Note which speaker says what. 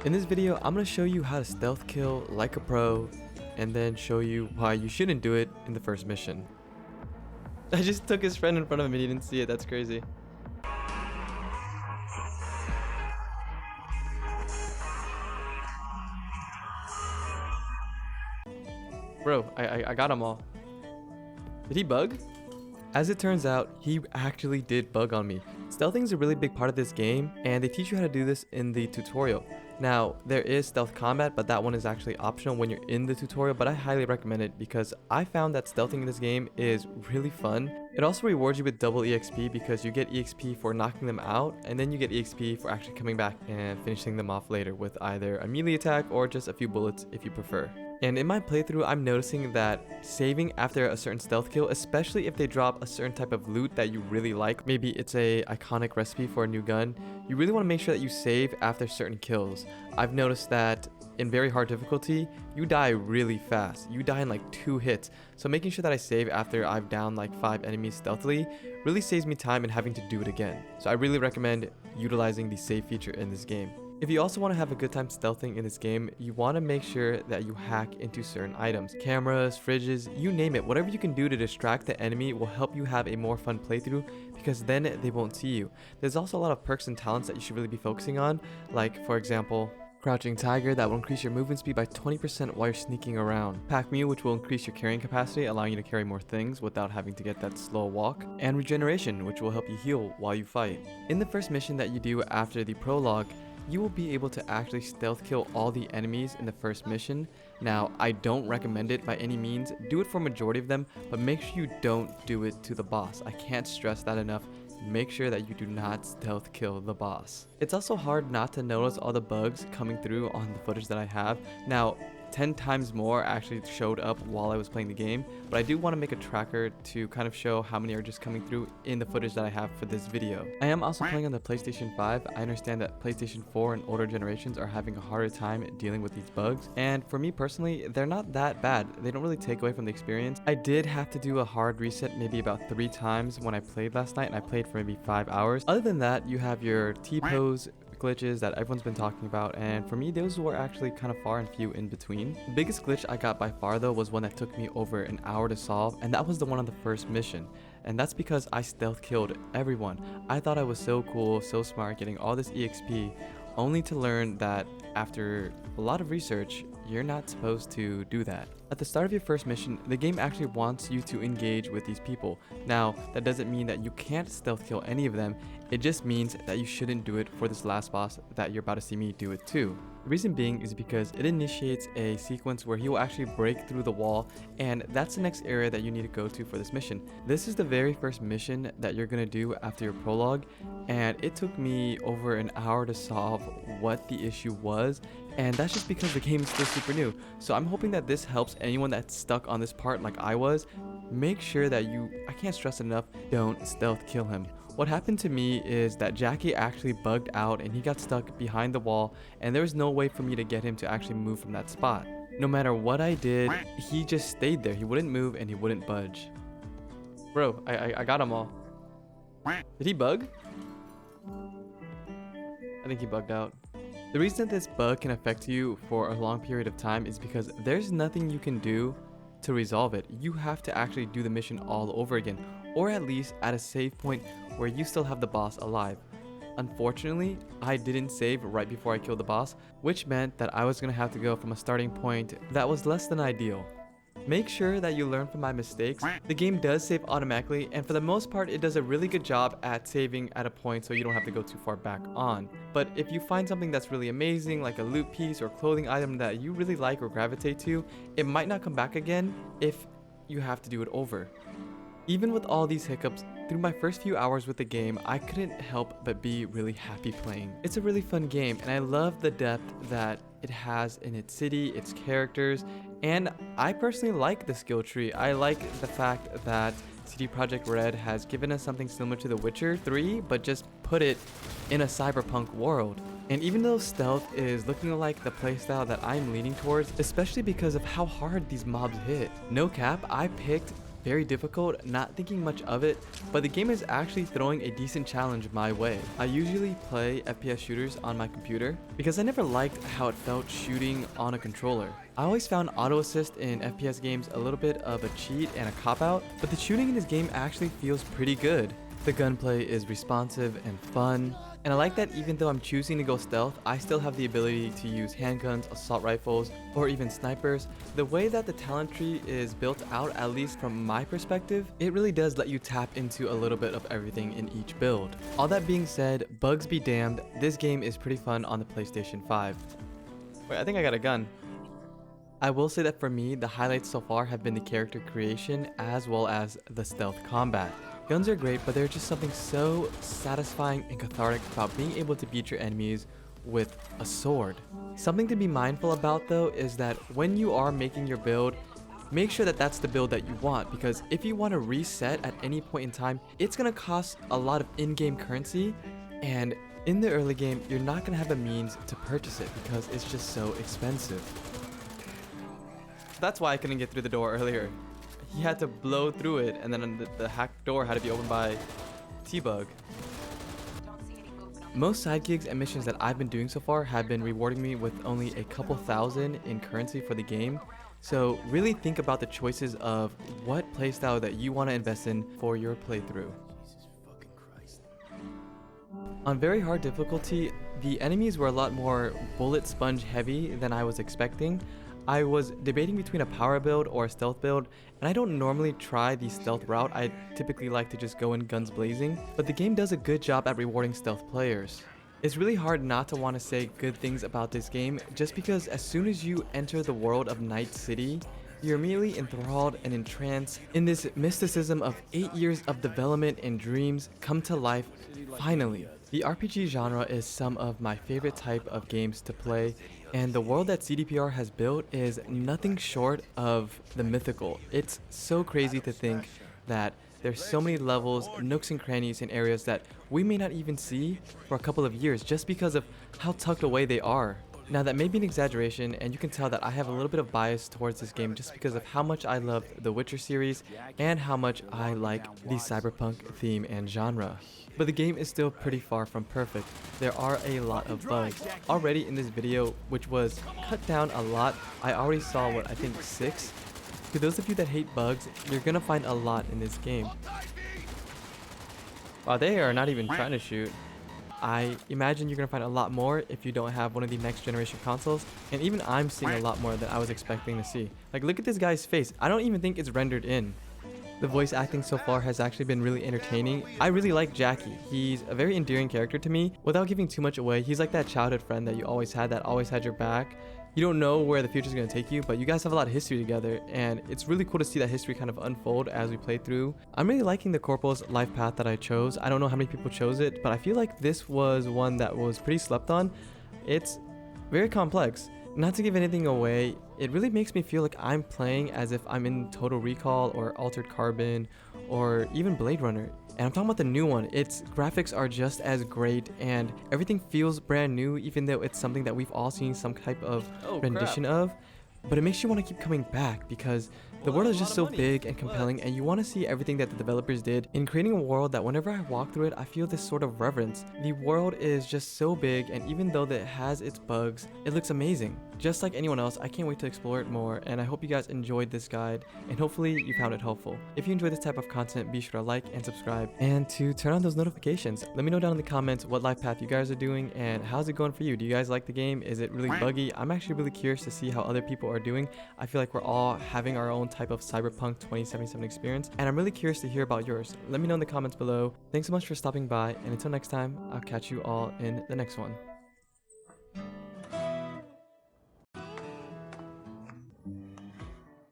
Speaker 1: In this video, I'm going to show you how to stealth kill like a pro, and then show you why you shouldn't do it in the first mission. I just took his friend in front of him and he didn't see it. That's crazy. Bro, I got them all. Did he bug? As it turns out, he actually did bug on me. Stealthing is a really big part of this game, and they teach you how to do this in the tutorial. Now, there is stealth combat, but that one is actually optional when you're in the tutorial, but I highly recommend it because I found that stealthing in this game is really fun. It also rewards you with double EXP because you get EXP for knocking them out, and then you get EXP for actually coming back and finishing them off later with either a melee attack or just a few bullets if you prefer. And in my playthrough, I'm noticing that saving after a certain stealth kill, especially if they drop a certain type of loot that you really like, maybe it's a iconic recipe for a new gun, you really want to make sure that you save after certain kills. I've noticed that in very hard difficulty, you die really fast. You die in like 2 hits. So making sure that I save after I've downed like 5 enemies stealthily really saves me time in having to do it again. So I really recommend utilizing the save feature in this game. If you also want to have a good time stealthing in this game, you want to make sure that you hack into certain items. Cameras, fridges, you name it. Whatever you can do to distract the enemy will help you have a more fun playthrough because then they won't see you. There's also a lot of perks and talents that you should really be focusing on, like for example, Crouching Tiger that will increase your movement speed by 20% while you're sneaking around. Pack Mule, which will increase your carrying capacity, allowing you to carry more things without having to get that slow walk. And Regeneration, which will help you heal while you fight. In the first mission that you do after the prologue, you will be able to actually stealth kill all the enemies in the first mission. Now, I don't recommend it by any means. Do it for a majority of them, but make sure you don't do it to the boss. I can't stress that enough. Make sure that you do not stealth kill the boss. It's also hard not to notice all the bugs coming through on the footage that I have. Now, 10 times more actually showed up while I was playing the game, but I do want to make a tracker to kind of show how many are just coming through in the footage that I have for this video. I am also playing on the PlayStation 5. I understand that PlayStation 4 and older generations are having a harder time dealing with these bugs, and for me personally, they're not that bad. They don't really take away from the experience. I did have to do a hard reset maybe about 3 times when I played last night, and I played for maybe 5 hours. Other than that, you have your T-pose glitches that everyone's been talking about, and for me those were actually kind of far and few in between. The biggest glitch I got by far though was one that took me over an hour to solve, and that was the one on the first mission. And that's because I stealth killed everyone. I thought I was so cool, so smart, getting all this EXP, only to learn that after a lot of research, you're not supposed to do that. At the start of your first mission, the game actually wants you to engage with these people. Now, that doesn't mean that you can't stealth kill any of them, it just means that you shouldn't do it for this last boss that you're about to see me do it too. The reason being is because it initiates a sequence where he will actually break through the wall, and that's the next area that you need to go to for this mission. This is the very first mission that you're gonna do after your prologue, and it took me over an hour to solve what the issue was, and that's just because the game is still super new. So I'm hoping that this helps anyone that's stuck on this part like I was. Make sure that I can't stress it enough, don't stealth kill him. What happened to me is that Jackie actually bugged out and he got stuck behind the wall, and there was no way for me to get him to actually move from that spot. No matter what I did, he just stayed there. He wouldn't move and he wouldn't budge. Bro, I got them all. Did he bug? I think he bugged out. The reason that this bug can affect you for a long period of time is because there's nothing you can do to resolve it. You have to actually do the mission all over again, or at least at a save point where you still have the boss alive. Unfortunately, I didn't save right before I killed the boss, which meant that I was going to have to go from a starting point that was less than ideal. Make sure that you learn from my mistakes. The game does save automatically, and for the most part it does a really good job at saving at a point so you don't have to go too far back on. But if you find something that's really amazing, like a loot piece or clothing item that you really like or gravitate to, it might not come back again if you have to do it over. Even with all these hiccups, through my first few hours with the game, I couldn't help but be really happy playing. It's a really fun game, and I love the depth that it has in its city, its characters, and I personally like the skill tree. I like the fact that CD Projekt Red has given us something similar to The Witcher 3, but just put it in a cyberpunk world. And even though stealth is looking like the playstyle that I'm leaning towards, especially because of how hard these mobs hit. No cap, I picked very difficult, not thinking much of it, but the game is actually throwing a decent challenge my way. I usually play FPS shooters on my computer because I never liked how it felt shooting on a controller. I always found auto assist in FPS games a little bit of a cheat and a cop-out, but the shooting in this game actually feels pretty good. The gunplay is responsive and fun, and I like that even though I'm choosing to go stealth, I still have the ability to use handguns, assault rifles, or even snipers. The way that the talent tree is built out, at least from my perspective, it really does let you tap into a little bit of everything in each build. All that being said, bugs be damned, this game is pretty fun on the PlayStation 5. Wait, I think I got a gun. I will say that for me, the highlights so far have been the character creation as well as the stealth combat. Guns are great, but there's just something so satisfying and cathartic about being able to beat your enemies with a sword. Something to be mindful about though is that when you are making your build, make sure that that's the build that you want, because if you want to reset at any point in time, it's going to cost a lot of in-game currency, and in the early game, you're not going to have the means to purchase it because it's just so expensive. That's why I couldn't get through the door earlier. He had to blow through it, and then the hacked door had to be opened by T-Bug. Most side gigs and missions that I've been doing so far have been rewarding me with only a couple thousand in currency for the game. So really think about the choices of what playstyle that you want to invest in for your playthrough. On very hard difficulty, the enemies were a lot more bullet sponge heavy than I was expecting. I was debating between a power build or a stealth build, and I don't normally try the stealth route. I typically like to just go in guns blazing, but the game does a good job at rewarding stealth players. It's really hard not to want to say good things about this game just because as soon as you enter the world of Night City, you're immediately enthralled and entranced in this mysticism of 8 years of development and dreams come to life finally. The RPG genre is some of my favorite type of games to play, and the world that CDPR has built is nothing short of the mythical. It's so crazy to think that there's so many levels, nooks and crannies in areas that we may not even see for a couple of years just because of how tucked away they are. Now that may be an exaggeration, and you can tell that I have a little bit of bias towards this game just because of how much I love the Witcher series and how much I like the cyberpunk theme and genre. But the game is still pretty far from perfect. There are a lot of bugs. Already in this video, which was cut down a lot, I already saw what I think 6. To those of you that hate bugs, you're gonna find a lot in this game. Wow, they are not even trying to shoot. I imagine you're going to find a lot more if you don't have one of the next generation consoles, and even I'm seeing a lot more than I was expecting to see. Like, look at this guy's face. I don't even think it's rendered in. The voice acting so far has actually been really entertaining. I really like Jackie. He's a very endearing character to me. Without giving too much away, he's like that childhood friend that you always had, that always had your back. You don't know where the future is going to take you, but you guys have a lot of history together, and it's really cool to see that history kind of unfold as we play through. I'm really liking the Corporal's life path that I chose. I don't know how many people chose it, but I feel like this was one that was pretty slept on. It's very complex. Not to give anything away, it really makes me feel like I'm playing as if I'm in Total Recall or Altered Carbon or even Blade Runner. And I'm talking about the new one. Its graphics are just as great and everything feels brand new, even though it's something that we've all seen some type of rendition of. But it makes you want to keep coming back because the world is just so big and compelling, and you want to see everything that the developers did in creating a world that whenever I walk through it, I feel this sort of reverence. The world is just so big, and even though that it has its bugs, it looks amazing. Just like anyone else, I can't wait to explore it more, and I hope you guys enjoyed this guide, and hopefully you found it helpful. If you enjoy this type of content, be sure to like and subscribe, and to turn on those notifications. Let me know down in the comments what life path you guys are doing, and how's it going for you? Do you guys like the game? Is it really buggy? I'm actually really curious to see how other people are doing. I feel like we're all having our own type of Cyberpunk 2077 experience, and I'm really curious to hear about yours. Let me know in the comments below. Thanks so much for stopping by, and until next time, I'll catch you all in the next one.